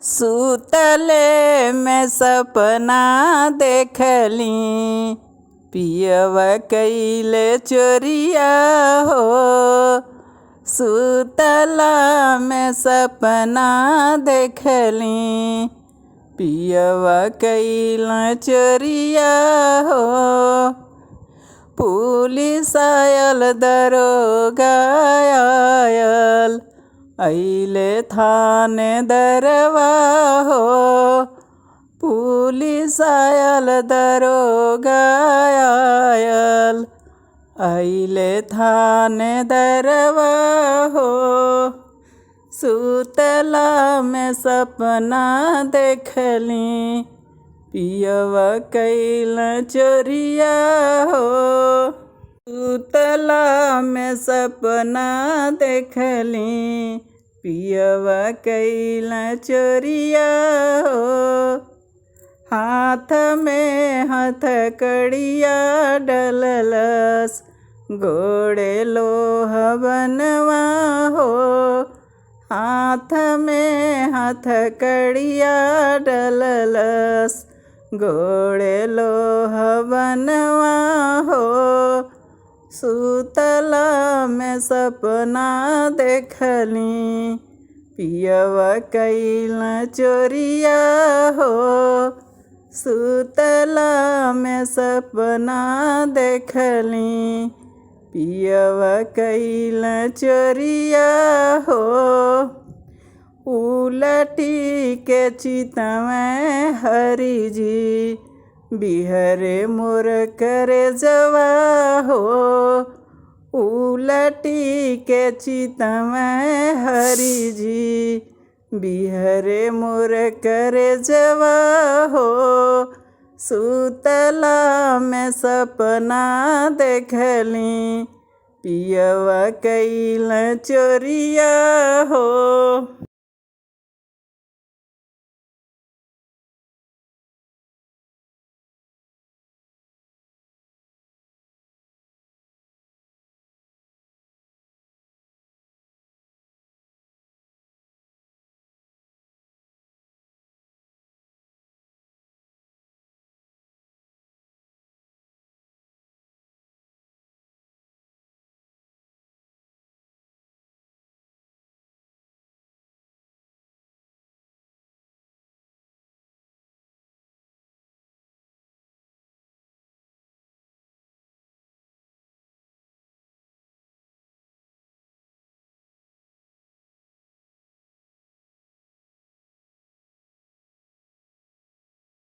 सुतले में सपना देखली, पियवा कइले चोरिया हो। सुतला में सपना देखली, पियवा कइले चोरिया हो। पुलिस आयल दरोगा आयल, अइले थाने दरवा हो। पुलिस आयल दरोगा आयल, अइले थाने दरवा हो। सुतला में सपना देखली, पियवा कइले चोरिया हो। सुतला में सपना देखली, पियवा कइले चोरिया हो। हाथ में हथकड़िया डललस, गोड़े लोहबनवा हो। हाथ में हथकड़िया डललस, गोड़े लोहबनवा हो। सुतला में सपना देखली, पियवा कइले चोरिया हो। सुतला में सपना देखली, पियवा कइले चोरिया हो। उलटी के चितवे हरि जी, बिहरे मोर करे जवा हो। उलटी के चितवे हरि जी, बिहरे मोर करे जवा हो। सुतला में सपना देखली, पियवा कइले चोरिया हो।